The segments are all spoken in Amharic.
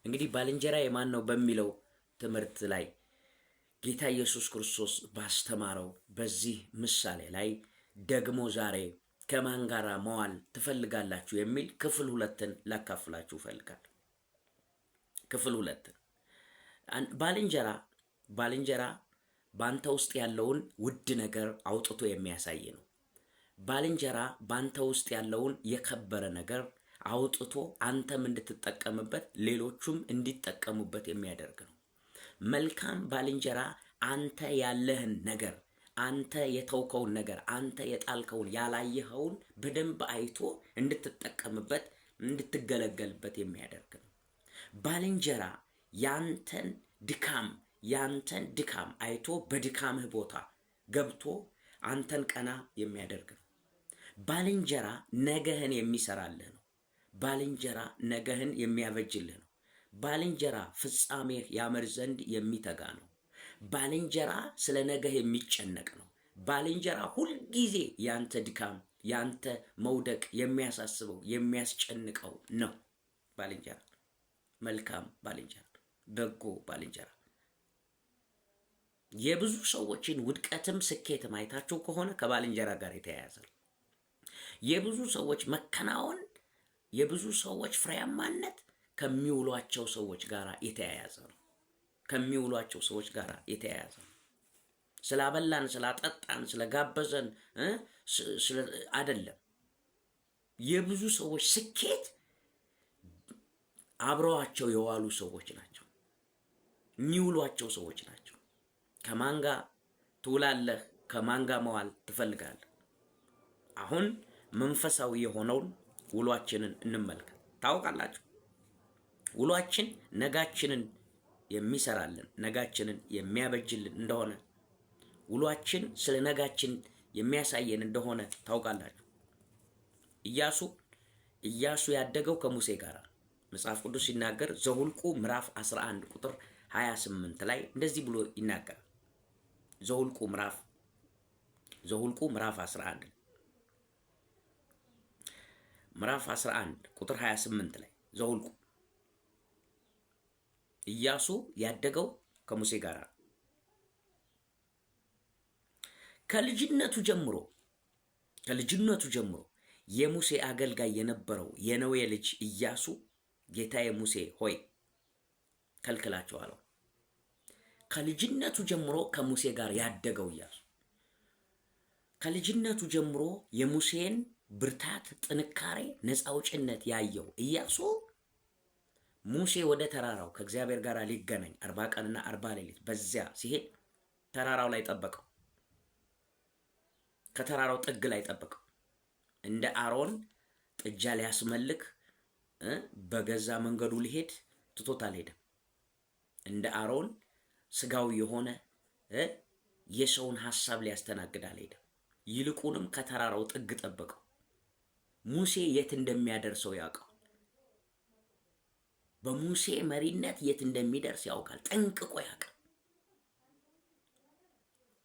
እንግዲህ ባልንጀራ የማን ነው በሚለው ትምህርት ላይ ጌታ ኢየሱስ ክርስቶስ ባስተማረው በዚህ ምሳሌ ላይ ደግሞ ዛሬ ከማን ጋር መዋል ትፈልጋላችሁ የሚል ክፍል ሁለትን ላካፍላችሁ እፈልጋለሁ። ክፍል ሁለትን ባልንጀራ ባንተ ውስጥ ያለውን ውድ ነገር አውጥቶ የሚያሳይ ነው። ባልንጀራ ባንተ ውስጥ ያለውን የከበረ ነገር አውጥቶ አንተም እንድትጠቀምበት ሌሎቹም እንዲጠቀሙበት የሚያደርግ ነው። መልካም ባልንጀራ አንተ ያለህን ነገር፣ አንተ የተውከውን ነገር፣ አንተ የጣልከውን ያላየኸውን በደንብ አይቶ እንድትጠቀምበት እንድትገለገልበት የሚያደርግ ነው። ባልንጀራ ያንተን ድካም አይቶ በድካምህ ቦታ ገብቶ አንተን ቀና የሚያደርግ ነው። ባልንጀራ ነገህን የሚሰራልህ ነው። ባልንጀራ ነገህን የሚያበጅልህ ነው። ባልንጀራ ፍጻሜህ ያምር ዘንድ የሚተጋ ነው። ባልንጀራ ስለ ነገህ የሚጨነቅ ነው። ባልንጀራ ሁልጊዜ ያንተ ድካም፣ ያንተ መውደቅ የሚያሳስበው የሚያስጨንቀው ነው። ባልንጀራ መልካም ባልንጀራ፣ በጎ ባልንጀራ የብዙ ሰዎችን ውድቀትም ስኬትም አይታችሁ ከሆነ ከባልንጀራ ጋር የተያያዘ ነው። የብዙ ሰዎች መከናወን፣ የብዙ ሰዎች ፍሬያማነት ከሚውሏቸው ሰዎች ጋር የተያያዘ ነው። ከሚውሏቸው ሰዎች ጋር የተያያዘ ነው። ስላበላን፣ ስላጠጣን፣ ስለጋበዘን አይደለም። የብዙ ሰዎች ስኬት አብረዋቸው የዋሉ ሰዎች ናቸው። የሚውሏቸው ሰዎች ናቸው። ከማን ጋር ትውላለህ? ከማን ጋር መዋል ትፈልጋለህ? አሁን መንፈሳዊ የሆነውን ውሏችንን እንመልከት። ታውቃላችሁ፣ ውሏችን ነጋችንን የሚሰራልን፣ ነጋችንን የሚያበጅልን እንደሆነ፣ ውሏችን ስለ ነጋችን የሚያሳየን እንደሆነ ታውቃላችሁ። ኢያሱ ያደገው ከሙሴ ጋር መጽሐፍ ቅዱስ ሲናገር ዘሁልቁ ምዕራፍ 11 ቁጥር 28 ላይ እንደዚህ ብሎ ይናገራል። ዘሁልቁ ምዕራፍ 11 ቁጥር 28 ላይ ዘሁልቁ ኢያሱ ያደገው ከሙሴ ጋር ከልጅነቱ ጀምሮ የሙሴ አገልጋይ የነበረው የነዌ ልጅ ኢያሱ ጌታዬ ሙሴ ሆይ ከልክላቸው አለው። ከልጅነቱ ጀምሮ ከሙሴ ጋር ያደገው ኢያሱ ከልጅነቱ ጀምሮ የሙሴን ብርታት፣ ጥንካሬ፣ ነፃ አውጭነት ያየው ኢያሱ ሙሴ ወደ ተራራው ከእግዚአብሔር ጋር ሊገናኝ 40 ቀንና 40 ሌሊት በዚያ ሲሄድ ተራራው ላይ ጠበቀው። ከተራራው ጥግ ላይ ጠበቀው። እንደ አሮን ጥጃ ሊያስመልክ በገዛ መንገዱ ሊሄድ ትቶት አልሄደም። እንደ አሮን ስጋዊ የሆነ የሰውን ሐሳብ ሊያስተናግድ አልሄደም። ይልቁንም ከተራራው ጥግ ጠበቀው። ሙሴ የት እንደሚያደርሰው ያውቃል። በሙሴ መሪነት የት እንደሚደርስ ያውቃል። ጠንቅቆ ያውቃል።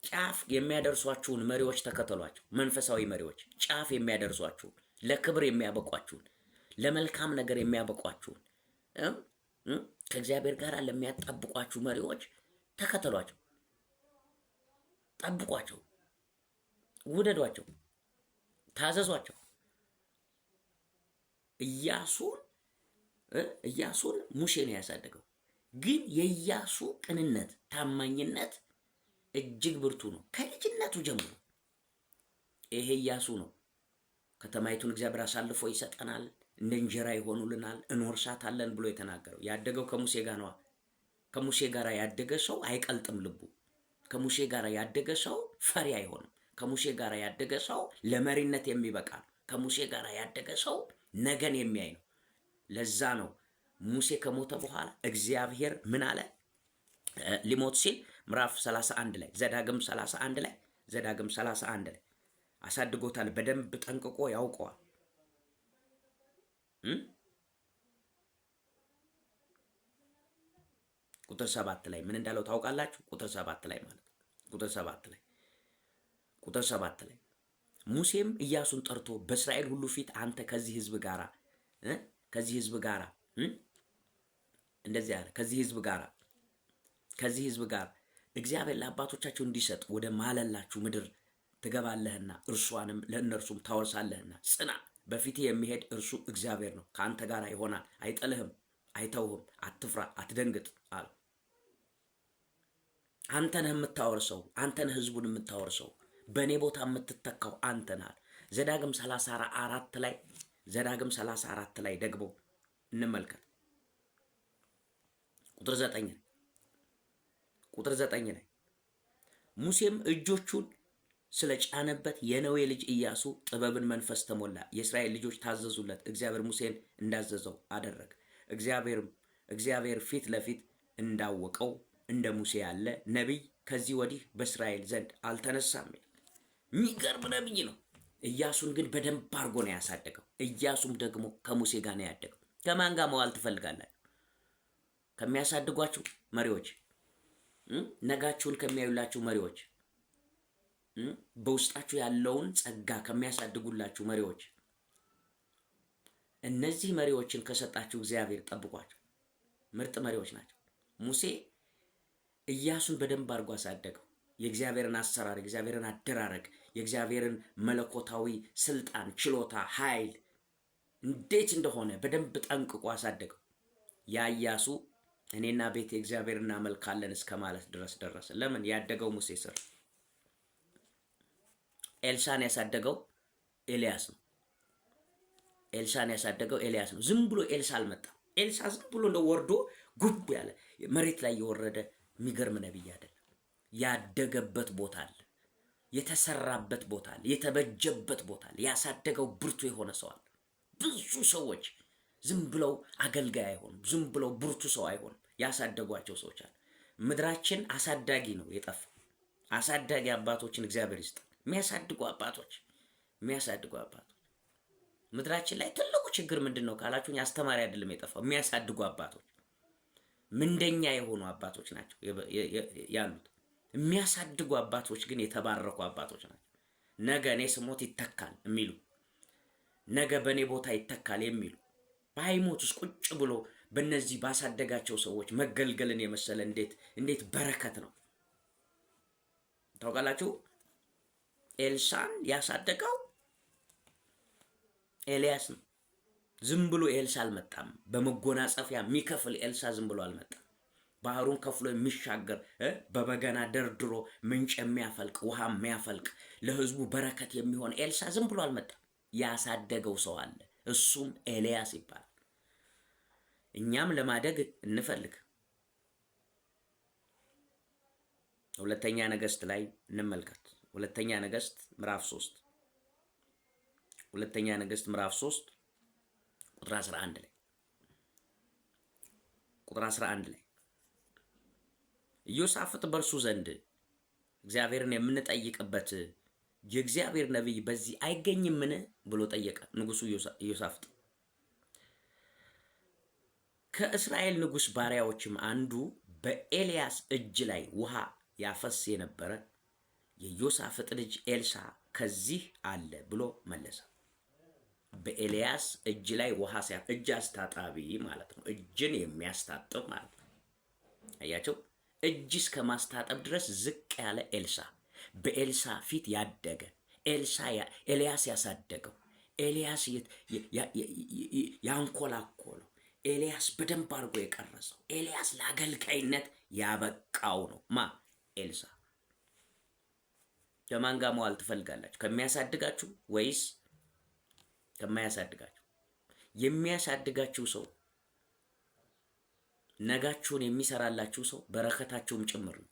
ጫፍ የሚያደርሷችሁን መሪዎች ተከተሏቸው። መንፈሳዊ መሪዎች ጫፍ የሚያደርሷችሁን፣ ለክብር የሚያበቋችሁን፣ ለመልካም ነገር የሚያበቋችሁን፣ ከእግዚአብሔር ጋር ለሚያጣብቋችሁ መሪዎች ተከተሏቸው፣ ጠብቋቸው፣ ውደዷቸው፣ ታዘዟቸው። ኢያሱን ሙሴ ነው ያሳደገው። ግን የኢያሱ ቅንነት፣ ታማኝነት እጅግ ብርቱ ነው። ከልጅነቱ ጀምሮ ይሄ ኢያሱ ነው ከተማይቱን እግዚአብሔር አሳልፎ ይሰጠናል፣ እንደ እንጀራ ይሆኑልናል፣ እንወርሳታለን ብሎ የተናገረው። ያደገው ከሙሴ ጋር ነው። ከሙሴ ጋር ያደገ ሰው አይቀልጥም ልቡ። ከሙሴ ጋር ያደገ ሰው ፈሪ አይሆንም። ከሙሴ ጋር ያደገ ሰው ለመሪነት የሚበቃ ነው። ከሙሴ ጋር ያደገ ሰው ነገን የሚያይ ነው። ለዛ ነው ሙሴ ከሞተ በኋላ እግዚአብሔር ምን አለ? ሊሞት ሲል ምዕራፍ 31 ላይ ዘዳግም 31 ላይ አሳድጎታል። በደንብ ጠንቅቆ ያውቀዋል። ቁጥር 7 ላይ ምን እንዳለው ታውቃላችሁ? ቁጥር 7 ላይ ሙሴም ኢያሱን ጠርቶ በእስራኤል ሁሉ ፊት አንተ ከዚህ ህዝብ ጋራ እንደዚህ አለ፣ ከዚህ ህዝብ ጋር እግዚአብሔር ለአባቶቻቸው እንዲሰጥ ወደ ማለላችሁ ምድር ትገባለህና እርሷንም ለእነርሱም ታወርሳለህና ጽና፣ በፊት የሚሄድ እርሱ እግዚአብሔር ነው፣ ከአንተ ጋር ይሆናል፣ አይጥልህም፣ አይተውህም፣ አትፍራ፣ አትደንግጥ አለ። አንተ ነህ የምታወርሰው፣ አንተ ነህ ህዝቡን የምታወርሰው፣ በእኔ ቦታ የምትተካው አንተ ነህ። ዘዳግም 34 ላይ ደግሞ እንመልከት። ቁጥር 9 ላይ ሙሴም እጆቹን ስለጫነበት የነዌ ልጅ ኢያሱ ጥበብን መንፈስ ተሞላ፣ የእስራኤል ልጆች ታዘዙለት፣ እግዚአብሔር ሙሴን እንዳዘዘው አደረገ። እግዚአብሔር ፊት ለፊት እንዳወቀው እንደ ሙሴ ያለ ነቢይ ከዚህ ወዲህ በእስራኤል ዘንድ አልተነሳም። የሚገርም ነቢይ ነው። ኢያሱን ግን በደንብ አድርጎ ነው ያሳደገው። ኢያሱም ደግሞ ከሙሴ ጋር ነው ያደገው። ከማን ጋር መዋል ትፈልጋላችሁ? ከሚያሳድጓችሁ መሪዎች፣ ነጋችሁን ከሚያዩላችሁ መሪዎች፣ በውስጣችሁ ያለውን ጸጋ ከሚያሳድጉላችሁ መሪዎች። እነዚህ መሪዎችን ከሰጣችሁ እግዚአብሔር ጠብቋቸው። ምርጥ መሪዎች ናቸው። ሙሴ ኢያሱን በደንብ አድርጎ አሳደገው። የእግዚአብሔርን አሰራር፣ የእግዚአብሔርን አደራረግ፣ የእግዚአብሔርን መለኮታዊ ስልጣን፣ ችሎታ፣ ኃይል እንዴት እንደሆነ በደንብ ጠንቅቆ አሳደገው። ያ ኢያሱ እኔና ቤቴ እግዚአብሔርን እናመልካለን እስከ ማለት ድረስ ደረሰ። ለምን? ያደገው ሙሴ ስር። ኤልሳን ያሳደገው ኤልያስ ነው። ዝም ብሎ ኤልሳ አልመጣም። ኤልሳ ዝም ብሎ ወርዶ ጉብ ያለ መሬት ላይ የወረደ የሚገርም ነቢይ አይደለም። ያደገበት ቦታ አለ፣ የተሰራበት ቦታ አለ፣ የተበጀበት ቦታ አለ። ያሳደገው ብርቱ የሆነ ሰው አለ። ብዙ ሰዎች ዝም ብለው አገልጋይ አይሆኑም፣ ዝም ብለው ብርቱ ሰው አይሆኑም። ያሳደጓቸው ሰዎች አሉ። ምድራችን አሳዳጊ ነው የጠፋው። አሳዳጊ አባቶችን እግዚአብሔር ይስጥ። የሚያሳድጉ አባቶች ምድራችን ላይ ትልቁ ችግር ምንድን ነው ካላችሁኝ፣ አስተማሪ አይደለም የጠፋው፣ የሚያሳድጉ አባቶች፣ ምንደኛ የሆኑ አባቶች ናቸው ያሉት። የሚያሳድጉ አባቶች ግን የተባረኩ አባቶች ናቸው። ነገ እኔ ስሞት ይተካል የሚሉ፣ ነገ በእኔ ቦታ ይተካል የሚሉ፣ በሃይሞት ውስጥ ቁጭ ብሎ በእነዚህ ባሳደጋቸው ሰዎች መገልገልን የመሰለ እንዴት በረከት ነው ታውቃላችሁ። ኤልሳን ያሳደገው ኤልያስ ነው። ዝም ብሎ ኤልሳ አልመጣም። በመጎናጸፊያ የሚከፍል ኤልሳ ዝም ብሎ አልመጣም። ባህሩን ከፍሎ የሚሻገር በበገና ደርድሮ ምንጭ የሚያፈልቅ ውሃ የሚያፈልቅ ለህዝቡ በረከት የሚሆን ኤልሳ ዝም ብሎ አልመጣም። ያሳደገው ሰው አለ። እሱም ኤልያስ ይባላል። እኛም ለማደግ እንፈልግ። ሁለተኛ ነገሥት ላይ እንመልከት። ሁለተኛ ነገሥት ምዕራፍ 3 ቁጥር 11 ላይ ኢዮሳፍጥ በእርሱ ዘንድ እግዚአብሔርን የምንጠይቅበት የእግዚአብሔር ነቢይ በዚህ አይገኝምን ብሎ ጠየቀ። ንጉሱ ኢዮሳፍጥ ከእስራኤል ንጉስ ባሪያዎችም አንዱ በኤልያስ እጅ ላይ ውሃ ያፈስ የነበረ የኢዮሳፍጥ ልጅ ኤልሳ ከዚህ አለ ብሎ መለሰ። በኤልያስ እጅ ላይ ውሃ እጅ አስታጣቢ ማለት ነው። እጅን የሚያስታጥብ ማለት ነው። አያቸው። እጅ እስከ ማስታጠብ ድረስ ዝቅ ያለ ኤልሳ፣ በኤልሳ ፊት ያደገ ኤልያስ ያሳደገው፣ ኤልያስ ያንኮላኮለው፣ ኤልያስ በደንብ አድርጎ የቀረጸው፣ ኤልያስ ለአገልጋይነት ያበቃው ነው። ኤልሳ። ከማን ጋር መዋል ትፈልጋላችሁ? ከሚያሳድጋችሁ ወይስ ከማያሳድጋችሁ? የሚያሳድጋችሁ ሰው፣ ነጋችሁን የሚሰራላችሁ ሰው በረከታችሁም ጭምር ነው።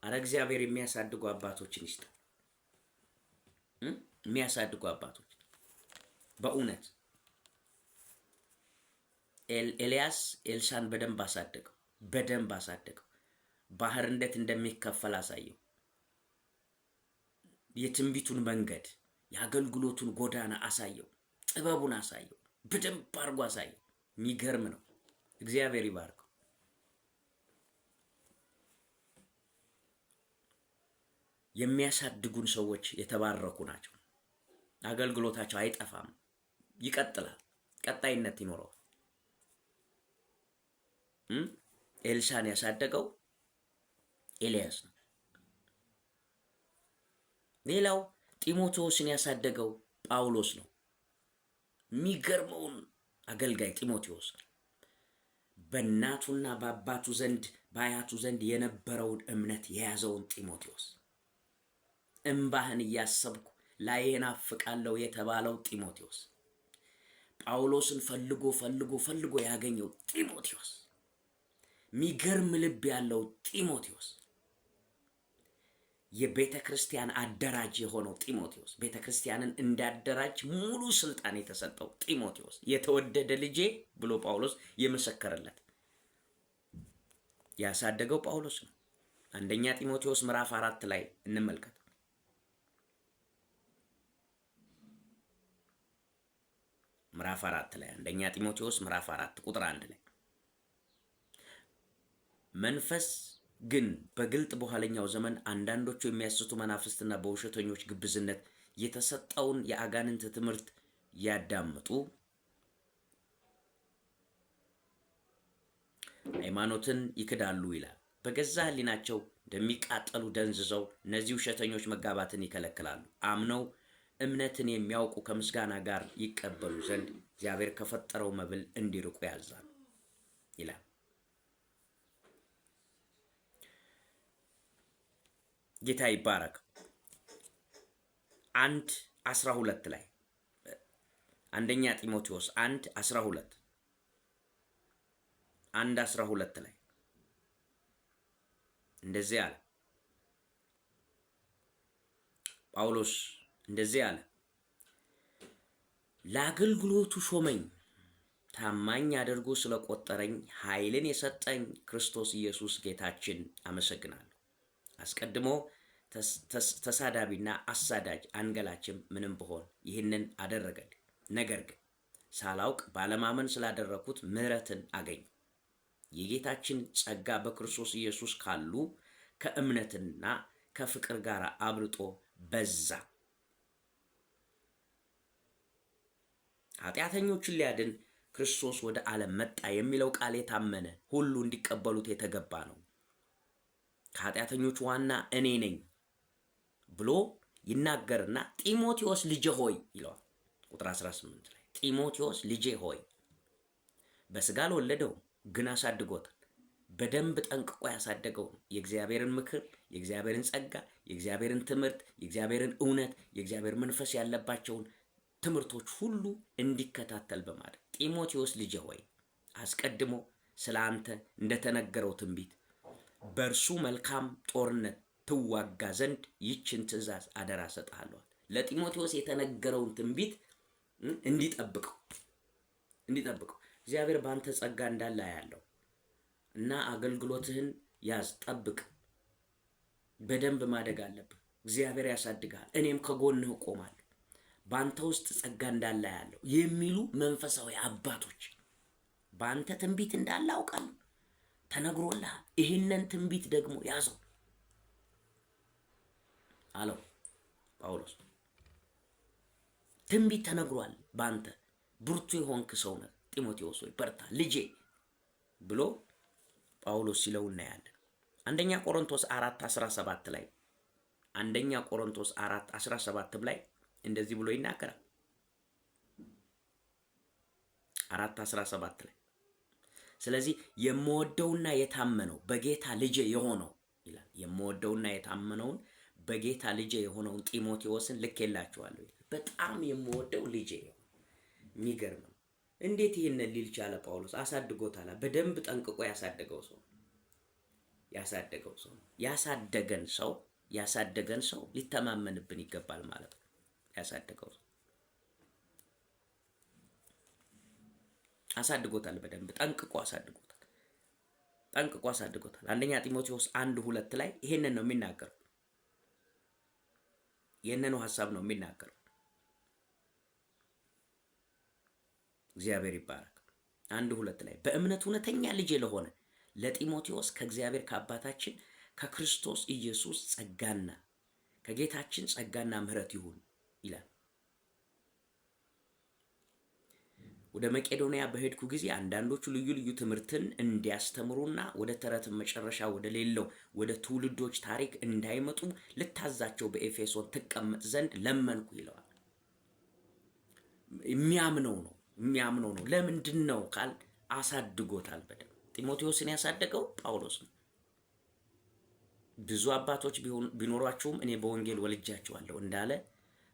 አረ እግዚአብሔር የሚያሳድጉ አባቶችን ይስጥ። የሚያሳድጉ አባቶች በእውነት ኤልያስ ኤልሳን በደንብ አሳደገው። ባህር እንዴት እንደሚከፈል አሳየው። የትንቢቱን መንገድ፣ የአገልግሎቱን ጎዳና አሳየው። ጥበቡን አሳየው። በደንብ አድርጎ አሳየው። የሚገርም ነው። እግዚአብሔር ይባርከው። የሚያሳድጉን ሰዎች የተባረኩ ናቸው። አገልግሎታቸው አይጠፋም፣ ይቀጥላል። ቀጣይነት ይኖረዋል። ኤልሳን ያሳደገው ኤልያስ ነው። ሌላው ጢሞቴዎስን ያሳደገው ጳውሎስ ነው። የሚገርመውን አገልጋይ ጢሞቴዎስ በእናቱና በአባቱ ዘንድ በአያቱ ዘንድ የነበረውን እምነት የያዘውን ጢሞቴዎስ፣ እምባህን እያሰብኩ ላይህን አፍቃለሁ የተባለው ጢሞቴዎስ፣ ጳውሎስን ፈልጎ ያገኘው ጢሞቴዎስ፣ የሚገርም ልብ ያለው ጢሞቴዎስ፣ የቤተ ክርስቲያን አደራጅ የሆነው ጢሞቴዎስ፣ ቤተ ክርስቲያንን እንዳደራጅ ሙሉ ስልጣን የተሰጠው ጢሞቴዎስ፣ የተወደደ ልጄ ብሎ ጳውሎስ የመሰከረለት ያሳደገው ጳውሎስ ነው። አንደኛ ጢሞቴዎስ ምዕራፍ 4 ላይ እንመልከት። ምዕራፍ 4 ላይ አንደኛ ጢሞቴዎስ ምዕራፍ 4 ቁጥር 1 ላይ መንፈስ ግን በግልጥ በኋለኛው ዘመን አንዳንዶቹ የሚያስቱ መናፍስትና በውሸተኞች ግብዝነት የተሰጠውን የአጋንንት ትምህርት ያዳምጡ ሃይማኖትን ይክዳሉ ይላል። በገዛ ሕሊናቸው እንደሚቃጠሉ ደንዝዘው እነዚህ ውሸተኞች መጋባትን ይከለክላሉ። አምነው እምነትን የሚያውቁ ከምስጋና ጋር ይቀበሉ ዘንድ እግዚአብሔር ከፈጠረው መብል እንዲርቁ ያዛሉ ይላል። ጌታ ይባረክ። 1:12 ላይ አንደኛ ጢሞቴዎስ 1:12 ላይ እንደዚህ አለ ጳውሎስ፣ እንደዚህ አለ፣ ለአገልግሎቱ ሾመኝ፣ ታማኝ አድርጎ ስለቆጠረኝ ኃይልን የሰጠኝ ክርስቶስ ኢየሱስ ጌታችን አመሰግናለሁ። አስቀድሞ ተሳዳቢና አሳዳጅ አንገላችም ምንም ብሆን ይህንን አደረገልኝ። ነገር ግን ሳላውቅ ባለማመን ስላደረኩት ምሕረትን አገኘ። የጌታችን ጸጋ በክርስቶስ ኢየሱስ ካሉ ከእምነትና ከፍቅር ጋር አብልጦ በዛ። ኃጢአተኞችን ሊያድን ክርስቶስ ወደ ዓለም መጣ የሚለው ቃል የታመነ ሁሉ እንዲቀበሉት የተገባ ነው። ከኃጢአተኞች ዋና እኔ ነኝ ብሎ ይናገርና ጢሞቴዎስ ልጄ ሆይ ይለዋል። ቁጥር 18 ላይ ጢሞቴዎስ ልጄ ሆይ በስጋ አልወለደውም፣ ግን አሳድጎታል። በደንብ ጠንቅቆ ያሳደገው ነው። የእግዚአብሔርን ምክር፣ የእግዚአብሔርን ጸጋ፣ የእግዚአብሔርን ትምህርት፣ የእግዚአብሔርን እውነት፣ የእግዚአብሔር መንፈስ ያለባቸውን ትምህርቶች ሁሉ እንዲከታተል በማድረግ ጢሞቴዎስ ልጄ ሆይ አስቀድሞ ስለ አንተ እንደተነገረው ትንቢት በእርሱ መልካም ጦርነት ትዋጋ ዘንድ ይችን ትእዛዝ አደራ ሰጥሃለሁ። ለጢሞቴዎስ የተነገረውን ትንቢት እንዲጠብቀው እግዚአብሔር በአንተ ጸጋ እንዳለ ያለው እና አገልግሎትህን ያዝ፣ ጠብቅ። በደንብ ማደግ አለብህ። እግዚአብሔር ያሳድጋል፣ እኔም ከጎንህ እቆማለሁ። በአንተ ውስጥ ጸጋ እንዳለ ያለው የሚሉ መንፈሳዊ አባቶች በአንተ ትንቢት እንዳለ አውቃለሁ፣ ተነግሮልሃል። ይህንን ትንቢት ደግሞ ያዘው አለው ጳውሎስ። ትንቢት ተነግሯል በአንተ፣ ብርቱ የሆንክ ሰው ነህ ጢሞቴዎስ ሆይ በርታ ልጄ ብሎ ጳውሎስ ሲለው እናያለን። አንደኛ ቆሮንቶስ 4:17 ላይ 4:17 ላይ እንደዚህ ብሎ ይናገራል። 4:17 ላይ ስለዚህ የምወደውና የታመነው በጌታ ልጄ የሆነው ይላል። የምወደውና የታመነውን በጌታ ልጄ የሆነውን ጢሞቴዎስን ልኬላችኋለሁ። በጣም የምወደው ልጄ ነው። የሚገርም ነው። እንዴት ይህንን ሊል ቻለ ጳውሎስ? አሳድጎታል። በደንብ ጠንቅቆ ያሳደገው ሰው ያሳደገን ሰው ሊተማመንብን ይገባል ማለት ነው። ያሳደገው ሰው አሳድጎታል። በደንብ ጠንቅቆ አሳድጎታል። አንደኛ ጢሞቴዎስ 1:2 ላይ ይሄንን ነው የሚናገረው። ይሄንን ሐሳብ ነው የሚናገረው። እግዚአብሔር ይባረክ። 1:2 ላይ በእምነት እውነተኛ ልጅ ለሆነ ለጢሞቴዎስ ከእግዚአብሔር ከአባታችን ከክርስቶስ ኢየሱስ ጸጋና ከጌታችን ጸጋና ምሕረት ይሁን ይላል። ወደ መቄዶንያ በሄድኩ ጊዜ አንዳንዶቹ ልዩ ልዩ ትምህርትን እንዲያስተምሩና ወደ ተረት መጨረሻ ወደ ሌለው ወደ ትውልዶች ታሪክ እንዳይመጡ ልታዛቸው በኤፌሶን ትቀመጥ ዘንድ ለመንኩ ይለዋል። የሚያምነው ነው። ለምንድን ነው ካል አሳድጎታል። በደም ጢሞቴዎስን ያሳደገው ጳውሎስ ነው። ብዙ አባቶች ቢኖሯቸውም እኔ በወንጌል ወልጃቸዋለሁ እንዳለ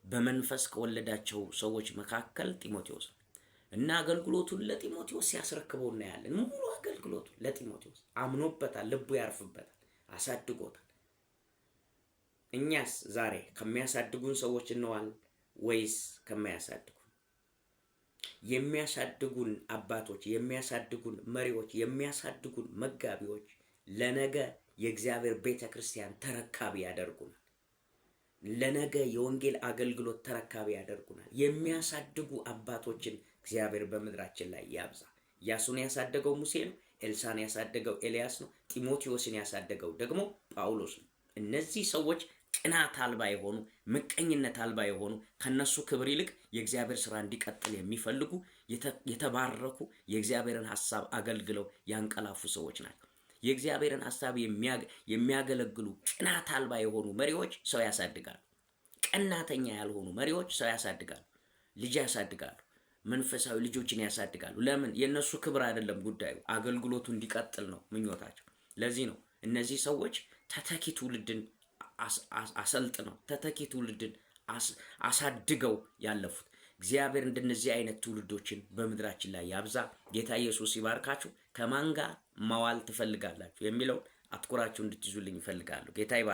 በመንፈስ ከወለዳቸው ሰዎች መካከል ጢሞቴዎስ ነው እና አገልግሎቱን ለጢሞቴዎስ ሲያስረክበው እናያለን። ሙሉ አገልግሎቱን ለጢሞቴዎስ አምኖበታል፣ ልቡ ያርፍበታል፣ አሳድጎታል። እኛስ ዛሬ ከሚያሳድጉን ሰዎች እንዋል ወይስ ከማያሳድጉን? የሚያሳድጉን አባቶች፣ የሚያሳድጉን መሪዎች፣ የሚያሳድጉን መጋቢዎች ለነገ የእግዚአብሔር ቤተክርስቲያን ተረካቢ ያደርጉናል። ለነገ የወንጌል አገልግሎት ተረካቢ ያደርጉናል። የሚያሳድጉ አባቶችን እግዚአብሔር በምድራችን ላይ ያብዛ። ኢያሱን ያሳደገው ሙሴ ነው። ኤልሳን ያሳደገው ኤልያስ ነው። ጢሞቴዎስን ያሳደገው ደግሞ ጳውሎስ ነው። እነዚህ ሰዎች ቅናት አልባ የሆኑ ምቀኝነት አልባ የሆኑ ከነሱ ክብር ይልቅ የእግዚአብሔር ስራ እንዲቀጥል የሚፈልጉ የተባረኩ የእግዚአብሔርን ሐሳብ አገልግለው ያንቀላፉ ሰዎች ናቸው። የእግዚአብሔርን ሐሳብ የሚያገለግሉ ቅናት አልባ የሆኑ መሪዎች ሰው ያሳድጋሉ። ቀናተኛ ያልሆኑ መሪዎች ሰው ያሳድጋሉ፣ ልጅ ያሳድጋሉ፣ መንፈሳዊ ልጆችን ያሳድጋሉ። ለምን? የነሱ ክብር አይደለም ጉዳዩ፣ አገልግሎቱ እንዲቀጥል ነው ምኞታቸው። ለዚህ ነው እነዚህ ሰዎች ተተኪ ትውልድን አሰልጥነው ተተኪ ትውልድን አሳድገው ያለፉት። እግዚአብሔር እንደነዚህ አይነት ትውልዶችን በምድራችን ላይ ያብዛ። ጌታ ኢየሱስ ይባርካችሁ። ከማን ጋር ማዋል ትፈልጋላችሁ የሚለውን አትኩራችሁ እንድትይዙልኝ ይፈልጋሉ። ጌታ